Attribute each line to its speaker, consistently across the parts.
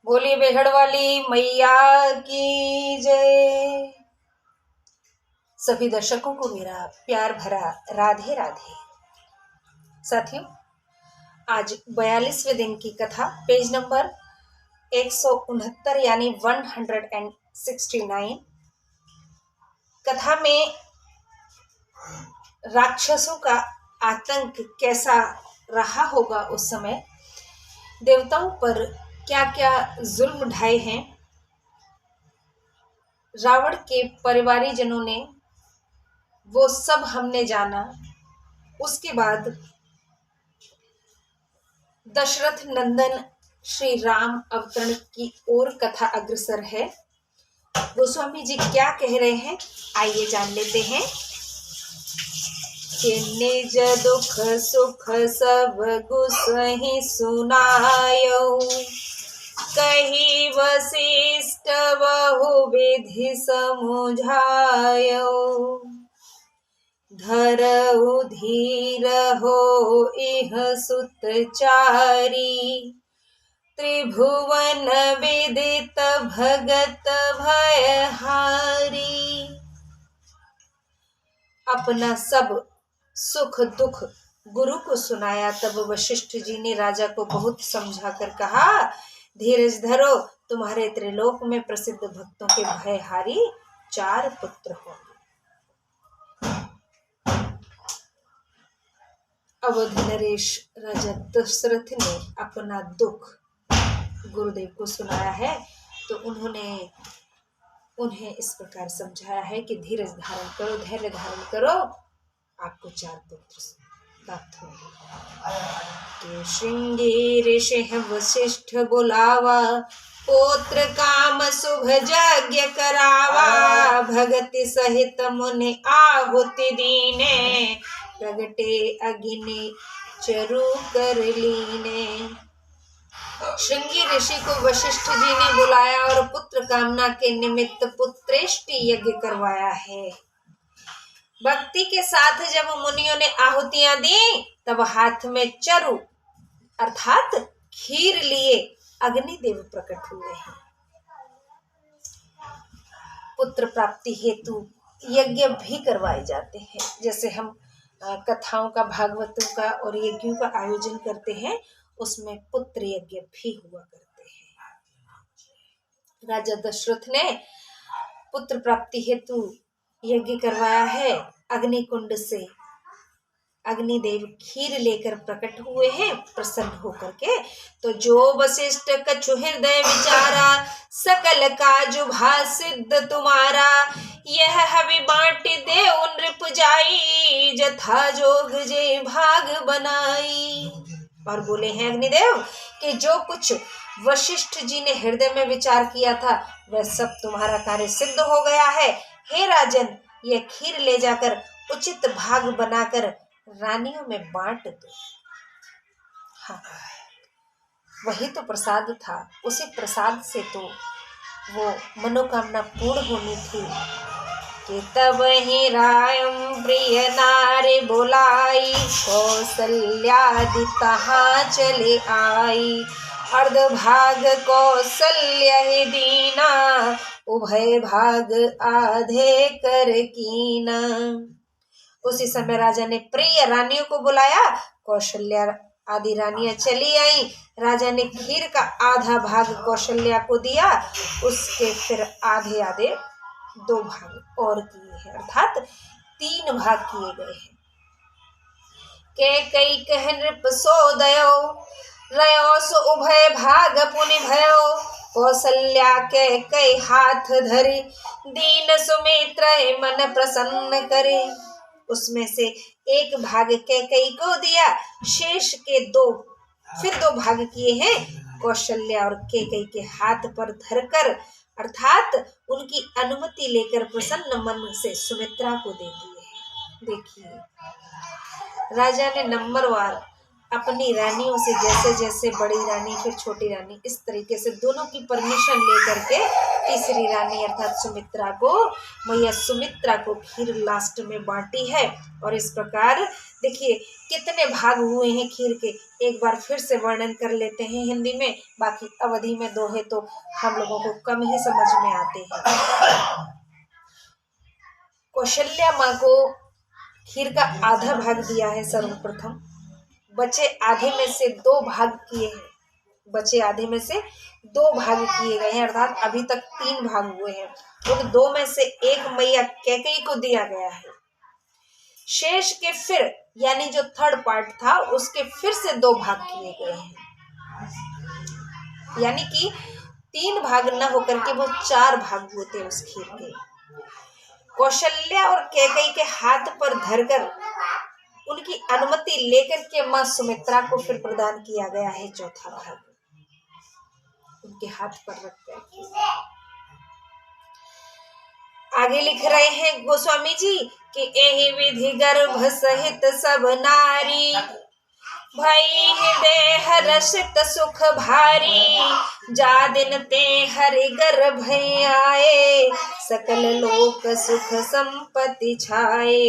Speaker 1: बोली बेहड़ वाली मैया की जय। सभी दर्शकों को मेरा प्यार भरा राधे राधे। साथियों, आज 42वें दिन की कथा पेज नंबर 169 यानी 169। कथा में राक्षसों का आतंक कैसा रहा होगा, उस समय देवताओं पर क्या क्या जुल्म ढाए हैं, रावण के परिवारीजनों ने, वो सब हमने जाना। उसके बाद दशरथ नंदन श्री राम अवतरण की ओर कथा अग्रसर है। गोस्वामी जी क्या कह रहे हैं, आइए जान लेते हैं। कि निज दुख सुख सब गुसहि सुनायो, कही वशिष्ठ बहु विधि समुझायो। धरऊ धीर हो इह सुतचारी, त्रिभुवन विदित भगत भयहारी। अपना सब सुख दुख गुरु को सुनाया। तब वशिष्ठ जी ने राजा को बहुत समझाकर कहा, धीरज धरो, तुम्हारे त्रिलोक में प्रसिद्ध भक्तों के भयहारी 4 पुत्र होंगे। अवध नरेश राजा दशरथ ने अपना दुख गुरुदेव को सुनाया है, तो उन्हें इस प्रकार समझाया है कि धीरज धारण करो, धैर्य धारण करो, आपको 4 पुत्र प्राप्त होंगे। कि श्रृंगी ऋषि वशिष्ठ बुलावा, पुत्र काम शुभ यज्ञ करावा। भगति सहित मुनि आहुति दीने, प्रगटे अग्नि चरु कर लीने। श्रृंगी ऋषि को वशिष्ठ जी ने बुलाया और पुत्र कामना के निमित्त पुत्रेष्टि यज्ञ करवाया है। भक्ति के साथ जब मुनियों ने आहुतियां दी, तब हाथ में चरु अर्थात खीर लिए अग्निदेव प्रकट हुए हैं। पुत्र प्राप्ति हेतु यज्ञ भी करवाए जाते हैं। जैसे हम कथाओं का, भागवतों का और यज्ञों का आयोजन करते हैं, उसमें पुत्र यज्ञ भी हुआ करते हैं। राजा दशरथ ने पुत्र प्राप्ति हेतु यज्ञ करवाया है। अग्निकुंड से अग्निदेव खीर लेकर प्रकट हुए हैं प्रसन्न होकर के। तो जो वशिष्ठ कछु हृदय विचारा, सकल काजु भा सिद्ध तुम्हारा। यह हवि बांट दे नृप जाई, जथा जोग जे भाग बनाई। और बोले हैं अग्निदेव कि जो कुछ वशिष्ठ जी ने हृदय में विचार किया था, वह सब तुम्हारा कार्य सिद्ध हो गया है। हे राजन, यह खीर ले जाकर उचित भाग बनाकर रानियों में बांट दो। हाँ, वही तो प्रसाद था, उसी प्रसाद से तो वो मनोकामना पूर्ण होनी थी। कि तब ही रायम प्रिय नारी बुलाई, कौसल्यादि तहाँ चले आई। अर्ध भाग कौसल्य ही दीना, उभय भाग आधे कर कीना। उसी समय राजा ने प्रिय रानियों को बुलाया, कौशल्या आदि रानियां चली आई। राजा ने खीर का आधा भाग कौशल्या को दिया, उसके फिर आधे आधे 2 भाग और किए हैं, अर्थात 3 भाग किए गए हैं। के कई कह नृप सो दयो, रयो सो उभय भाग पुनि भयो। कौशल्या के कई हाथ धरी, दीन सुमित्र मन प्रसन्न करे। उसमें से 1 भाग कैकेयी को दिया, शेष के 2 भाग किए हैं कौशल्या और कैकेयी के हाथ पर धरकर, अर्थात उनकी अनुमति लेकर प्रसन्न मन से सुमित्रा को दे दिए हैं। देखिए, राजा ने नंबरवार अपनी रानियों से, जैसे जैसे बड़ी रानी फिर छोटी रानी, इस तरीके से दोनों की परमिशन लेकर के तीसरी रानी अर्थात सुमित्रा को, मैया सुमित्रा को खीर लास्ट में बांटी है। और इस प्रकार देखिए कितने भाग हुए हैं खीर के, एक बार फिर से वर्णन कर लेते हैं हिंदी में, बाकी अवधि में दोहे तो हम लोगों को कम ही समझ में आते हैं। कौशल्या माँ को खीर का आधा भाग दिया है सर्वप्रथम, बचे आधे में से 2 भाग किए हैं, बचे आधे में से 2 भाग किए गए हैं, अर्थात अभी तक 3 भाग हुए हैं। उन 2 में से 1 मैया कैकेयी को दिया गया है। शेष के फिर यानी जो थर्ड पार्ट था उसके फिर से 2 भाग किए गए हैं, यानी कि 3 भाग न होकर के वो 4 भाग हुए थे उस खीर के। कौशल्या और कैकेयी के हाथ पर धरकर उनकी अनुमति लेकर के मां सुमित्रा को फिर प्रदान किया गया है चौथा भाग, उनके हाथ पर रख करके। आगे लिख रहे हैं गोस्वामी जी कि एहि विधि गर्भ सहित सब नारी, भई हृदय हर्षित सुख भारी, जा दिन ते हरि गर्भ आए, सकल लोक सुख संपत्ति छाए।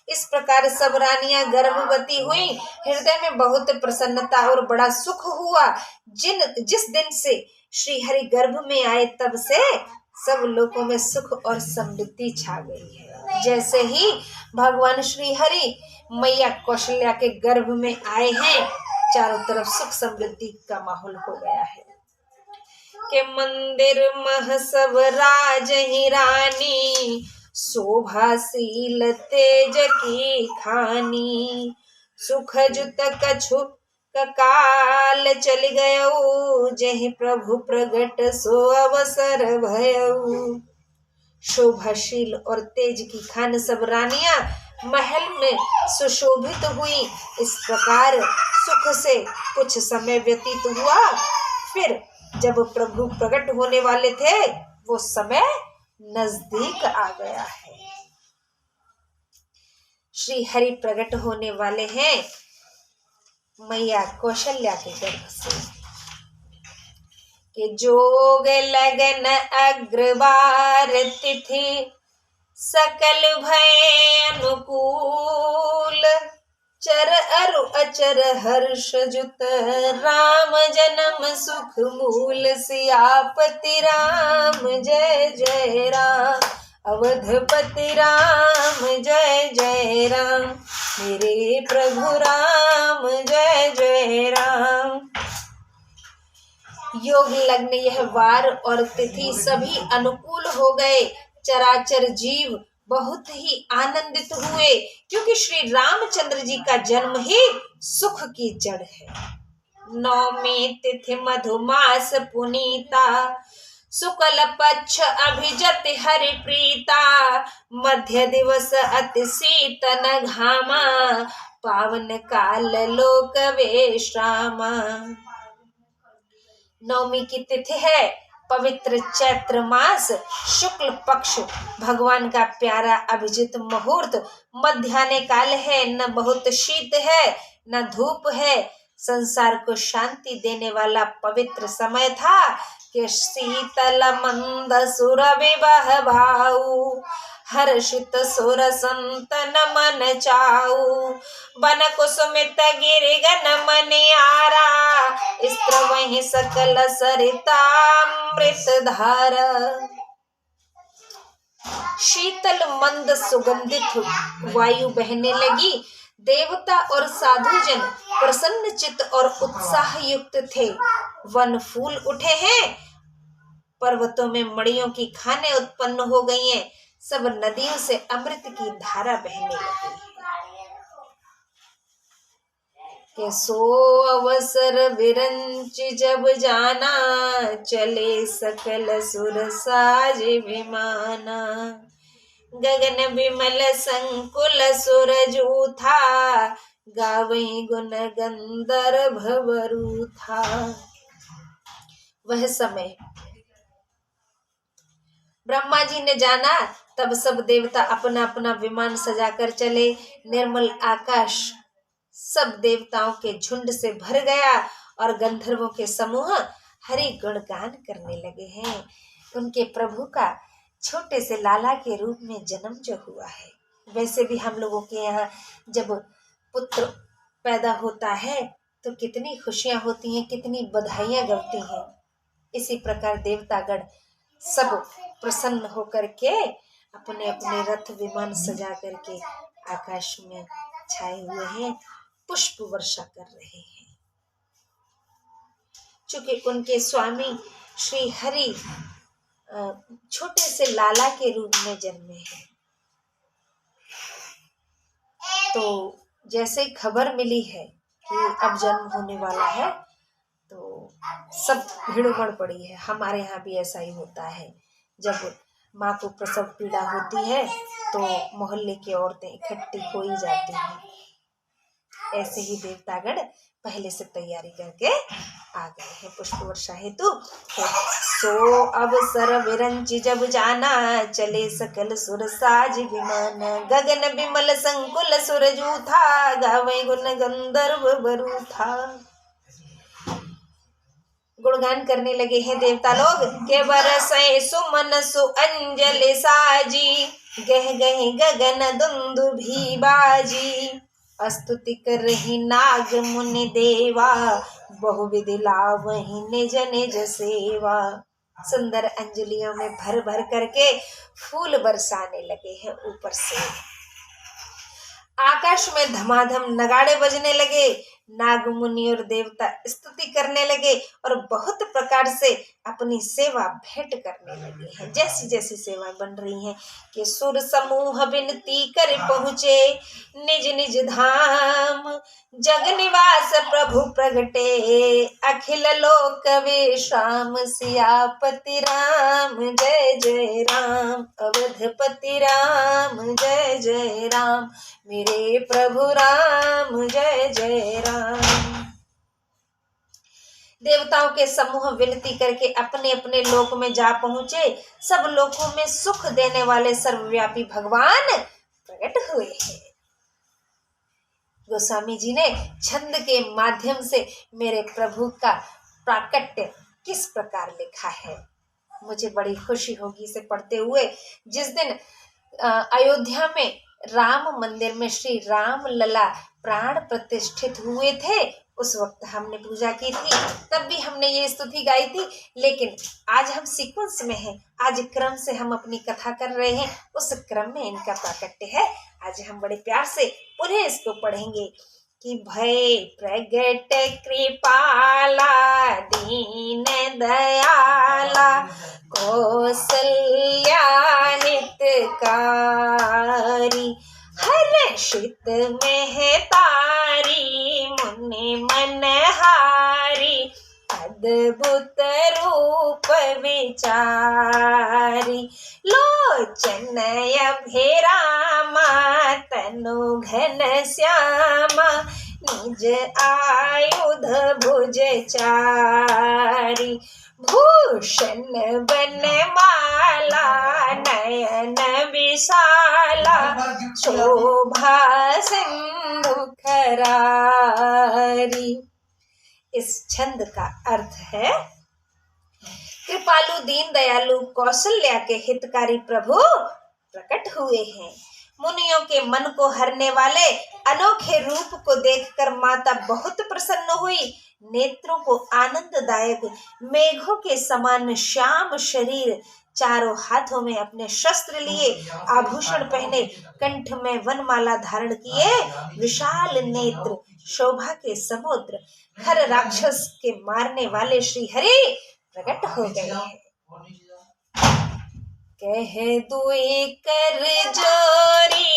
Speaker 1: इस प्रकार सब रानियां गर्भवती हुई, हृदय में बहुत प्रसन्नता और बड़ा सुख हुआ। जिस दिन से श्री हरि गर्भ में आए तब से सब लोगों में सुख और समृद्धि छा गई है। जैसे ही भगवान श्री हरि मैया कौशल्या के गर्भ में आए हैं, चारों तरफ सुख समृद्धि का माहौल हो गया है। के मंदिर मह सब राज ही रानी, शोभाशील तेज की खानी, सुख जुत कछु काल चल गयो, जहि प्रभु प्रगट सो अवसर भयऊ। शोभाशील और तेज की खान सब रानियां महल में सुशोभित हुई। इस प्रकार सुख से कुछ समय व्यतीत हुआ, फिर जब प्रभु प्रकट होने वाले थे वो समय नजदीक आ गया है। श्री हरि प्रकट होने वाले हैं मैया कौशल्या के गर्भ से। कि जोग लगन अग्रवार तिथि, सकल भय अनुकूल, चर अरु अचर हर्ष जुत, राम जन्म सुख मूल, सियापति राम जय जय राम, अवधपति राम जय जय राम, मेरे प्रभु राम जय जय राम। योग लग्न यह वार और तिथि सभी अनुकूल हो गए। चराचर जीव बहुत ही आनंदित हुए, क्योंकि श्री रामचंद्र जी का जन्म ही सुख की जड़ है। नवमी तिथि मधुमास पुनीता, शुक्ल पक्ष अभिजत हरि प्रीता, मध्य दिवस अति शीतन घामा, पावन काल लोक विश्रामा। नवमी की तिथि है पवित्र चैत्र मास, शुक्ल पक्ष, भगवान का प्यारा अभिजित मुहूर्त, मध्याह्न काल है, न बहुत शीत है न धूप है, संसार को शांति देने वाला पवित्र समय था। कि शीतल मंद सुर विवाह भाऊ, हर्षित सुर संतन मन चाऊ, बन कुसुमित गिरिगन मन आरा, स्त्र वही सकल सरितामृत धारा। शीतल मंद सुगंधित वायु बहने लगी, देवता और साधुजन प्रसन्न चित्त और उत्साह युक्त थे। वन फूल उठे हैं, पर्वतों में मड़ियों की खानें उत्पन्न हो गई हैं, सब नदियों से अमृत की धारा बहने लगी है। के सो अवसर विरंच जब जाना, चले सकल सुर साज विमाना, गगन विमल संकुल सुर जूथा, गावई गुण गंधर्व भवरू था। वह समय ब्रह्मा जी ने जाना, तब सब देवता अपना अपना विमान सजाकर चले। निर्मल आकाश सब देवताओं के झुंड से भर गया और गंधर्वों के समूह हरि गुणगान करने लगे हैं। उनके प्रभु का छोटे से लाला के रूप में जन्म जो हुआ है, वैसे भी हम लोगों के यहाँ जब पुत्र पैदा होता है तो कितनी खुशियां होती हैं, कितनी बधाइयां गवती हैं। इसी प्रकार देवतागण सब प्रसन्न होकर के अपने अपने रथ विमान सजा करके आकाश में छाए हुए हैं, पुष्प वर्षा कर रहे हैं। चूंकि उनके स्वामी श्री हरि छोटे से लाला के रूप में जन्मे हैं, तो जैसे खबर मिली है कि अब जन्म होने वाला है तो सब भीड़ उमड़ पड़ी है। हमारे यहाँ भी ऐसा ही होता है, जब माँ को प्रसव पीड़ा होती है तो मोहल्ले की औरतें इकट्ठी हो ही जाती हैं। ऐसे ही देवतागण पहले से तैयारी करके आ गए हैं पुष्प वर्षा हेतु। सो अवसर विरंचि जब जाना, चले सकल सुर साज विमान, गगन बिमल संकुल सुर जूथा, गावे गुण गंधर्व बरूथा। गुणगान करने लगे हैं देवता लोग के बरसे सुमन सु अंजलि साजी, गह गह गगन दुंदुभी बाजी, स्तुति करहि नाग मुनि देवा, बहुविधि लावहि निज निज सेवा। सुंदर अंजलियों में भर भर करके फूल बरसाने लगे हैं ऊपर से। आकाश में धमाधम नगाड़े बजने लगे, नाग मुनि और देवता स्तुति करने लगे और बहुत प्रकार से अपनी सेवा भेंट करने लगे हैं। जैसी जैसी सेवाएं बन रही हैं कि सुर समूह विनती कर पहुँचे, निज निज धाम जग निवास प्रभु प्रगटे, अखिल लोक विश्राम सियापति राम जय जय राम, अवधपति राम जय जय राम, मेरे प्रभु राम जय जय राम। देवताओं के समूह विनती करके अपने अपने लोक में जा पहुंचे। सब लोकों में सुख देने वाले सर्वव्यापी भगवान प्रकट हुए हैं। गोस्वामी जी ने छंद के माध्यम से मेरे प्रभु का प्राकट्य किस प्रकार लिखा है, मुझे बड़ी खुशी होगी इसे पढ़ते हुए। जिस दिन अयोध्या में राम मंदिर में श्री राम लला प्राण प्रतिष्ठित हुए थे, उस वक्त हमने पूजा की थी, तब भी हमने ये स्तुति गाई थी। लेकिन आज हम सीक्वेंस में हैं, आज क्रम से हम अपनी कथा कर रहे हैं, उस क्रम में इनका प्राकट्य है। आज हम बड़े प्यार से पुनः इसको पढ़ेंगे कि भय प्रगट कृपाला दीन दयाला, कौसल्या हितकारी, हर्षित महतारी मुनि मनहारी, अद्भुत रूप विचारी, लोचन अभिरामा तनु घन श्यामा, निज आयुध भुज चारी, भूषण बनमाला नयन विशाला, शोभा सिंधु खरारी। इस छंद का अर्थ है कृपालु दीन दयालु कौशल्या के हितकारी प्रभु प्रकट हुए हैं। मुनियों के मन को हरने वाले अनोखे रूप को देखकर माता बहुत प्रसन्न हुई। नेत्रों को आनंददायक मेघों के समान श्याम शरीर, चारों हाथों में अपने शस्त्र लिए, आभूषण पहने, कंठ में वनमाला धारण किए, विशाल नेत्र, शोभा के समुद्र, खर राक्षस के मारने वाले श्री हरि प्रकट हो गए हैं। कह दुई कर जोरी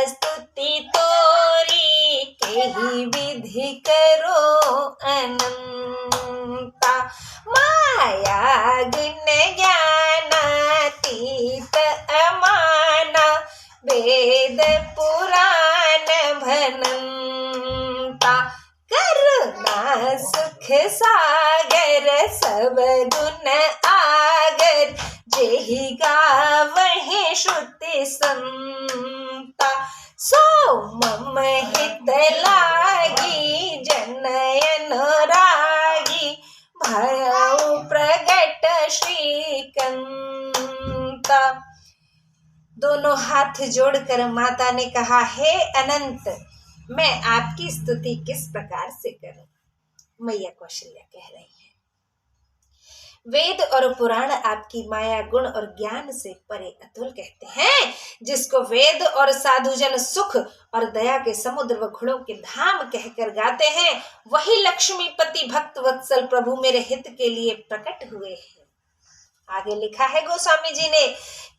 Speaker 1: स्तुति तोरी, कही विधि करो अनंता, माया गुण ज्ञानातीत अमाना, वेद पुराण भनंता, करुणा सुख सागर सब गुण आगर, जेहि गावहि श्रुति संता, सो मम हित लागी जनयन रागी, भयउ प्रगट श्रीकंता। दोनों हाथ जोड़कर माता ने कहा, हे अनंत, मैं आपकी स्तुति किस प्रकार से करूं। मैया कौशल्या कह रही हैं, वेद और पुराण आपकी माया गुण और ज्ञान से परे अतुल कहते हैं। जिसको वेद और साधुजन सुख और दया के समुद्र व घुड़ों के धाम कहकर गाते हैं, वही लक्ष्मीपति भक्त वत्सल प्रभु मेरे हित के लिए प्रकट हुए हैं। आगे लिखा है गोस्वामी जी ने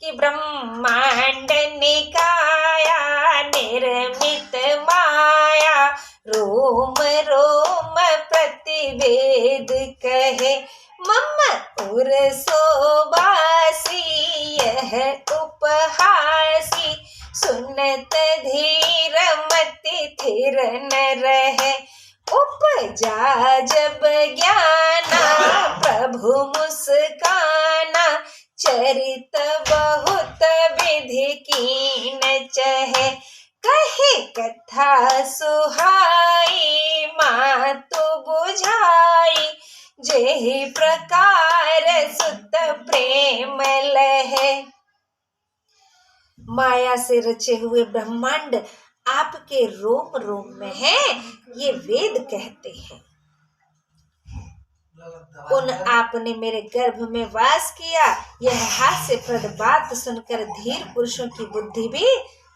Speaker 1: कि ब्रह्मांड निकाया निर्मित माया, रोम रोम प्रतिवेद कहे मम उर सोबासी, यह उपहासी सुनत धीर मति थिर न रहे। उपजा जब ज्ञाना प्रभु मुस्काना, चरित बहुत विधि कीन चहे। कहे कथा सुहाई मातु बुझाई, जेहि प्रकार सुत प्रेम लहे। माया से रचे हुए ब्रह्मांड आपके रोम रोम में है, ये वेद कहते हैं। उन आपने मेरे गर्भ में वास किया, यह हास्यप्रद बात सुनकर धीर पुरुषों की बुद्धि भी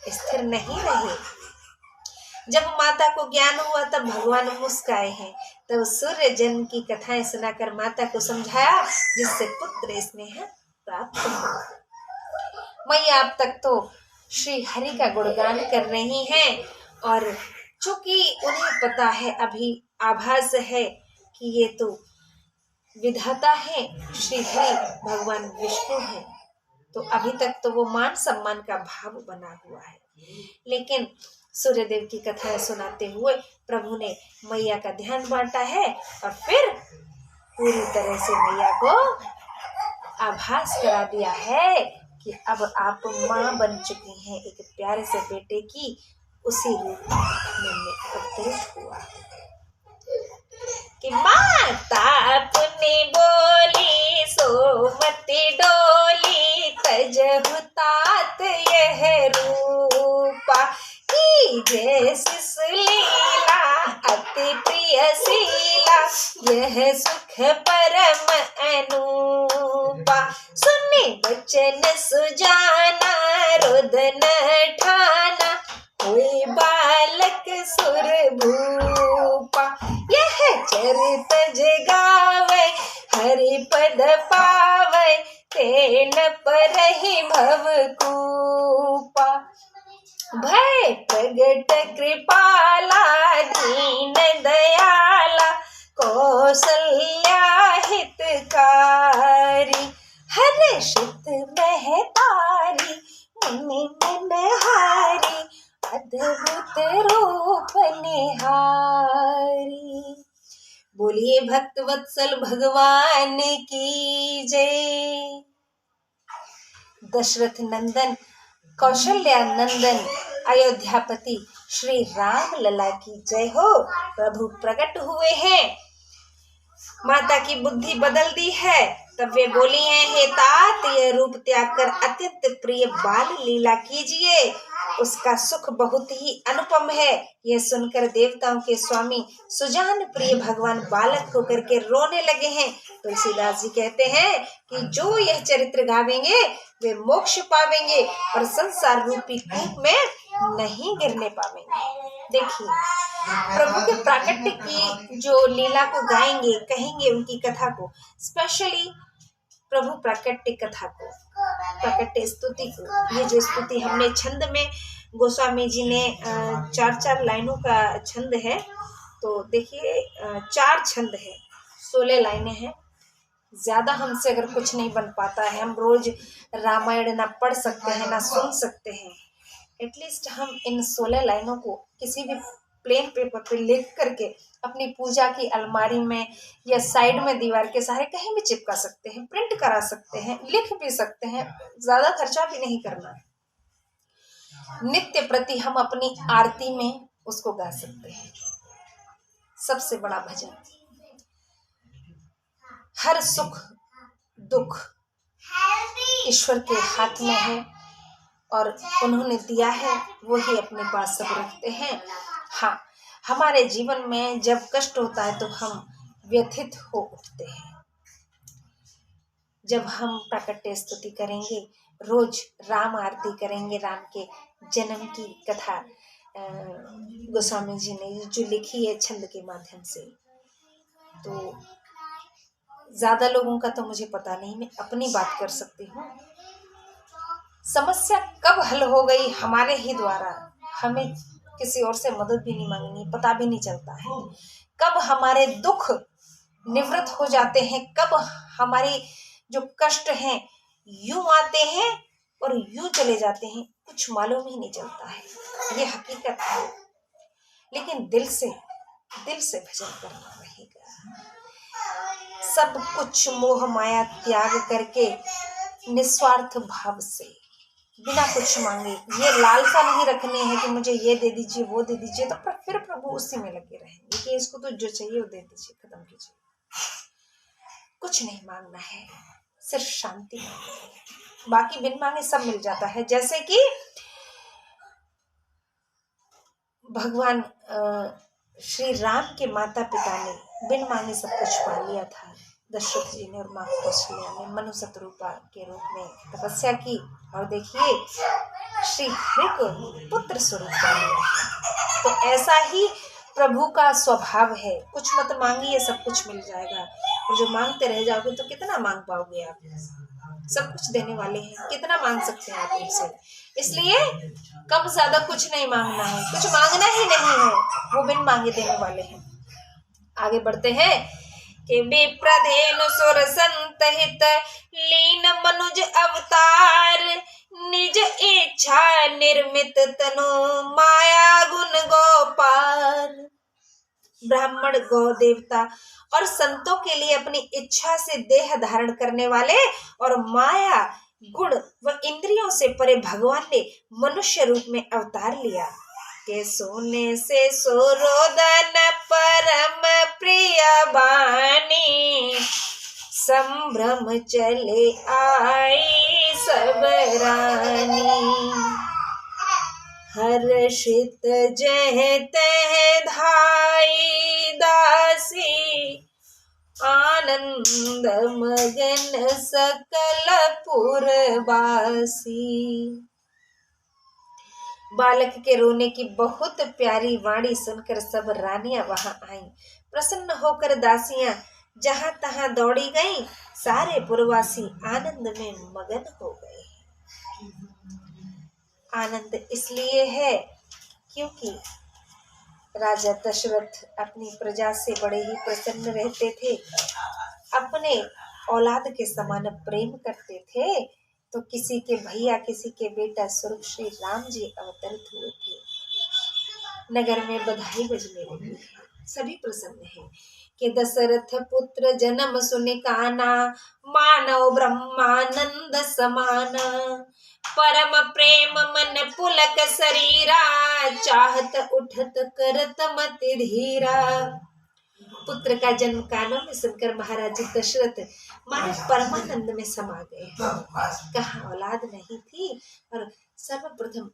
Speaker 1: स्थिर नहीं रही। जब माता को ज्ञान हुआ तब भगवान मुस्काए हैं। तब सूर्य जन्म की कथाएं सुनाकर माता को समझाया, जिससे पुत्र स्नेह प्राप्त हो। मैया अब तक तो श्री हरि का गुणगान कर रही हैं, और चूंकि उन्हें पता है, अभी आभास है कि ये तो विधाता है, श्री हरि भगवान विष्णु है, तो अभी तक तो वो मान सम्मान का भाव बना हुआ है। लेकिन सूर्यदेव की कथाएं सुनाते हुए प्रभु ने मैया का ध्यान बांटा है, और फिर पूरी तरह से मैया को आभास करा दिया है कि अब आप माँ बन चुकी हैं, एक प्यारे से बेटे की उसी रूप में अवतरित हुआ कि माता अपने बोली सोमति डोली, तजहु तात यह रूपा, की जैसी लीला अति प्रिय शीला, यह सुख परम अनूपा। सुने बचन सुजाना रुदन ठाना, हुई बालक सुर भूपा। यह चरित जगावे हरि पद पावे, तेन परहि भव कूपा। भय प्रगट कृपाला दीन दयाला, कौसल्या हितकारी, हर्षित महतारी मुनि मनहारी, अद्भुत रूप निहारी। बोलिए भक्त वत्सल भगवान की जय। दशरथ नंदन कौशल्या नंदन अयोध्यापति श्री राम लला की जय हो। प्रभु प्रकट हुए हैं, माता की बुद्धि बदल दी है। तब वे बोली हैं, हे तात, यह रूप त्याग कर अत्यंत प्रिय बाल लीला कीजिए, उसका सुख बहुत ही अनुपम है। यह सुनकर देवताओं के स्वामी सुजान प्रिय भगवान बालक होकर के रोने लगे हैं। तुलसीदास जी कहते हैं कि जो यह चरित्र गावेंगे वे मोक्ष पावेंगे और संसार रूपी कूप में नहीं गिरने पावेंगे। देखिए, प्रभु के प्राकट्य की जो लीला को गाएंगे, कहेंगे उनकी कथा को, स्पेशली प्रभु प्राकट्य कथा को, प्राकट्य स्तुति को, ये जो स्तुति हमने छंद में गोस्वामी जी ने 4-4 लाइनों का छंद है, तो देखिए 4 छंद है, 16 लाइनें हैं। ज्यादा हमसे अगर कुछ नहीं बन पाता है, हम रोज रामायण ना पढ़ सकते हैं ना सुन सकते हैं, एटलीस्ट हम इन 16 लाइनों को किसी भी प्लेन पेपर पे लिख करके अपनी पूजा की अलमारी में या साइड में दीवार के सहारे कहीं भी चिपका सकते हैं, प्रिंट करा सकते हैं, लिख भी सकते हैं, ज्यादा खर्चा भी नहीं करना है। नित्य प्रति हम अपनी आरती में उसको गा सकते हैं। सबसे बड़ा भजन, हर सुख दुख ईश्वर के हाथ में है और उन्होंने दिया है, वो ही अपने पास सब रखते हैं। हमारे जीवन में जब कष्ट होता है तो हम व्यथित हो उठते हैं। जब हम प्राकट्य स्तुति करेंगे, रोज राम आरती करेंगे, राम के जन्म की कथा गोस्वामी जी ने जो लिखी है छंद के माध्यम से, तो ज्यादा लोगों का तो मुझे पता नहीं, मैं अपनी बात कर सकती हूँ। समस्या कब हल हो गई हमारे ही द्वारा, हमें किसी और से मदद भी नहीं मांगनी, पता भी नहीं चलता है। कब हमारे दुख निवृत्त हो जाते हैं, कब हमारी जो कष्ट हैं यूं आते हैं और यूं चले जाते हैं, कुछ मालूम ही नहीं चलता है। ये हकीकत है। लेकिन दिल से भजन करना रहेगा। सब कुछ मोह माया त्याग करके निस्वार्थ भाव से, बिना कुछ मांगे, ये लालसा नहीं रखने हैं कि मुझे ये दे दीजिए, वो दे दीजिए, तो फिर प्रभु उसी में लगे रहेंगे कि इसको तो जो चाहिए वो दे दीजिए, खत्म कीजिए। कुछ नहीं मांगना है, सिर्फ शांति मांगनी है, बाकी बिन मांगे सब मिल जाता है। जैसे कि भगवान श्री राम के माता पिता ने बिन मांगे सब कुछ पा लिया था। दशरथ जी ने और माँ कौशल्या ने मनु शतरूपा के रूप में तपस्या की, और देखिए श्री हरि को पुत्र स्वरूप बना लिया। तो ऐसा ही प्रभु का स्वभाव है, कुछ मत मांगिए सब कुछ मिल जाएगा। और जो मांगते रह जाओगे तो कितना मांग पाओगे आप? सब कुछ देने वाले हैं, कितना मांग सकते हैं आप उनसे। इसलिए कम ज्यादा कुछ नहीं मांगना है, कुछ मांगना ही नहीं है, वो बिन मांगे देने वाले हैं। आगे बढ़ते हैं कि विप्रधेनु सुर संत हित लीन मनुज अवतार, निज इच्छा निर्मित तनु माया गुण गोपार। ब्राह्मण, गौ देवता और संतों के लिए अपनी इच्छा से देह धारण करने वाले और माया गुण व इंद्रियों से परे भगवान ने मनुष्य रूप में अवतार लिया। के सोने से सोरोदन परम प्रिय बानी, संभ्रम चले आई सब रानी। हर्षित जह तह धाई दासी, आनंद मगन सकल पुरवासी। बालक के रोने की बहुत प्यारी वाणी सुनकर सब रानियां वहां आईं। प्रसन्न होकर दासियां जहां तहां दौड़ी गईं, सारे पुरवासी आनंद में मगन हो गए। आनंद इसलिए है क्योंकि राजा दशरथ अपनी प्रजा से बड़े ही प्रसन्न रहते थे, अपने औलाद के समान प्रेम करते थे। तो किसी के भैया, किसी के बेटा स्वरूप श्री राम जी अवतरित हुए थे। नगर में बधाई बजने लगी है, सभी प्रसन्न हैं कि दशरथ पुत्र जन्म सुनि काना, मानव ब्रह्मानंद समाना। परम प्रेम मन पुलक शरीरा, चाहत उठत करत मति धीरा। पुत्र का जन्म कानों में सुनकर महाराज दशरथ मानो परमानंद में समा गए। कहाँ औलाद नहीं थी और सर्वप्रथम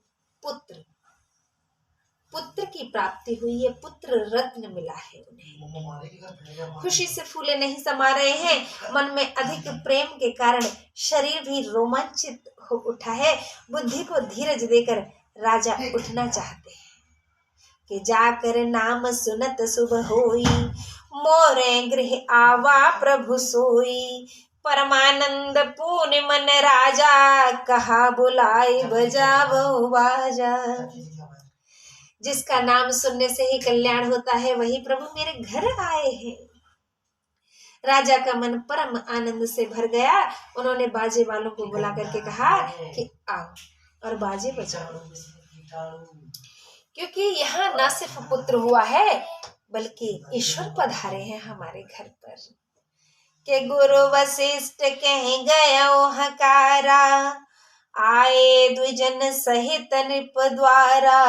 Speaker 1: पुत्र की प्राप्ति हुई है, पुत्र रत्न मिला है उन्हें। खुशी से फूले नहीं समा रहे हैं, मन में अधिक प्रेम के कारण शरीर भी रोमांचित हो उठा है। बुद्धि को धीरज देकर राजा उठना चाहते हैं कि जाकर नाम सुनत शुभ होई, मोरे गृह आवा प्रभु सोई। परमानंद पूर्ण मन राजा, कहा बुलाए बजावो बाजा। जिसका नाम सुनने से ही कल्याण होता है, वही प्रभु मेरे घर आए हैं। राजा का मन परम आनंद से भर गया। उन्होंने बाजे वालों को बुला करके कहा कि आओ और बाजे बजाओ, क्योंकि यहाँ न सिर्फ पुत्र हुआ है बल्कि ईश्वर पधारे हैं हमारे घर पर। के गुरु वशिष्ठ कह गया हकारा, आए द्विजन सहित नृप द्वारा।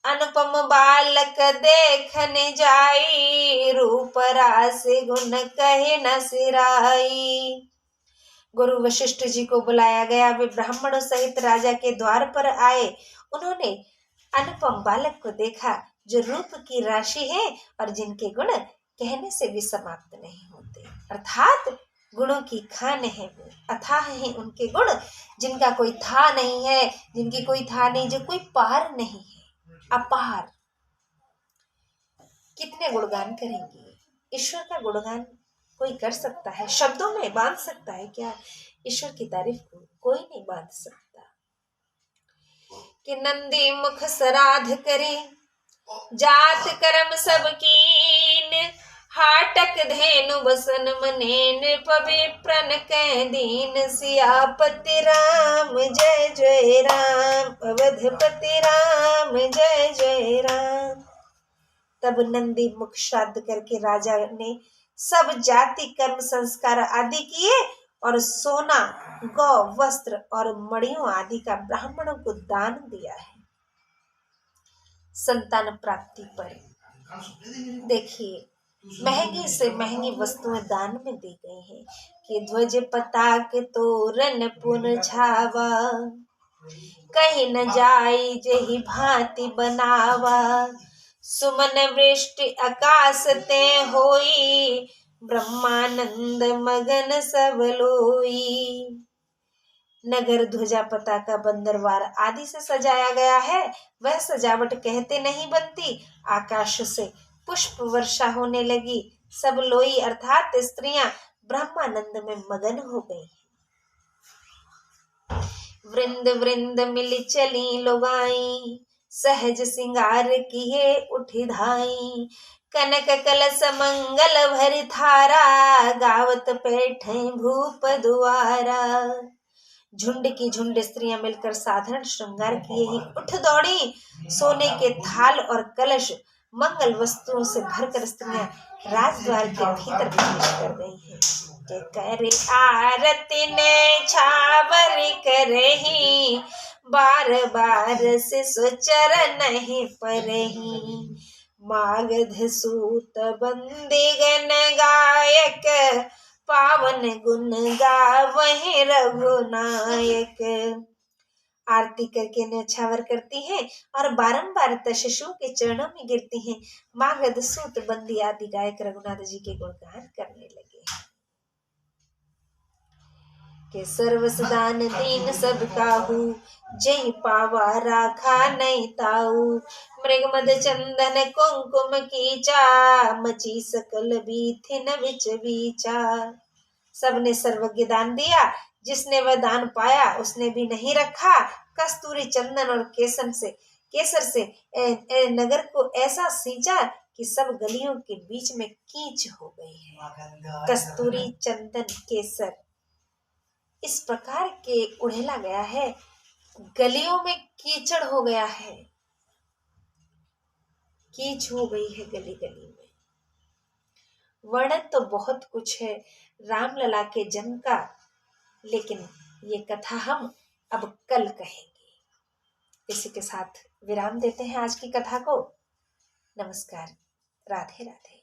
Speaker 1: अनुपम बालक देखने जाई, रूप रास गुण कहे न सिराई। गुरु वशिष्ठ जी को बुलाया गया। वे ब्राह्मणों सहित राजा के द्वार पर आए। उन्होंने अनुपम बालक को देखा जो रूप की राशि है और जिनके गुण कहने से भी समाप्त नहीं होते। अर्थात गुणों की खान है वो, अथाह है उनके गुण, जिनका कोई था नहीं है, जिनकी कोई था नहीं, जो कोई पार नहीं है, अपार। कितने गुणगान करेंगे? ईश्वर का गुणगान कोई कर सकता है? शब्दों में बांध सकता है क्या? ईश्वर की तारीफ को कोई नहीं बांध सकता। कि नंदी मुख सराध करे, जात कर्म सब कीन, हाटक धेनु बसन मनेन, पविप्रन कह दीन, सियापति राम जय जय राम, अवधपति राम जय जय राम। तब नंदी मुख श्राद्ध करके राजा ने सब जाति कर्म संस्कार आदि किए और सोना, गौ, वस्त्र और मणियों आदि का ब्राह्मणों को दान दिया है। संतान प्राप्ति पर देखिए, महंगी से महंगी वस्तुएं दान में दी गई हैं कि ध्वज पताक तोरण पुन छावा, कहीं न जाई जेहि भांति बनावा, सुमन वृष्टि आकाश ते होई, ब्रह्मानंद मगन सब लोई। नगर ध्वजा पताका बंदरवार आदि से सजाया गया है। वह सजावट कहते नहीं बनती। आकाश से पुष्प वर्षा होने लगी। सब लोई अर्थात स्त्रियां ब्रह्मानंद में मगन हो गई। वृंद वृंद मिली चली लोगाई, सहज सिंगार किए उठी धाई, कनक कलश मंगल भरि थारा, गावत बैठे भूप दुआरा। झुंड की झुंड स्त्रियां मिलकर साधारण श्रृंगार किए ही उठ दौड़ी। सोने के थाल और कलश मंगल वस्तुओं से भरकर स्त्रियां राजद्वार के भीतर प्रवेश कर गई हैं। करे आरती ने छावर करही, बार बार से सोचर नहीं परही, मागध सूत बंदीगण गायक, पावन गुण गावहि रघुनायक। आरती करके न्यौछावर करती हैं और बारंबार तशस्सुओं के चरणों में गिरती हैं। मागध सूत बंदी आदि गायक रघुनाथ जी के गुणगान करने लगे के सर्वसदान दीन सब काहू, जय पावा राखा नहीं ताऊ, मृग मद चंदन कुंकुम कीचा, मची सकल बीथिन बिच बीचा। सबने सर्वज्ञ दान दिया। जिसने वह दान पाया उसने भी नहीं रखा। कस्तूरी चंदन और केसर से नगर को ऐसा सींचा कि सब गलियों के बीच में कीच हो गई है। कस्तूरी चंदन केसर इस प्रकार के उड़ेला गया है, गलियों में कीचड़ हो गया है, कीच हो गई है गली गली में। वर्णन तो बहुत कुछ है राम लला के जन्म का, लेकिन ये कथा हम अब कल कहेंगे। इसी के साथ विराम देते हैं आज की कथा को। नमस्कार, राधे राधे।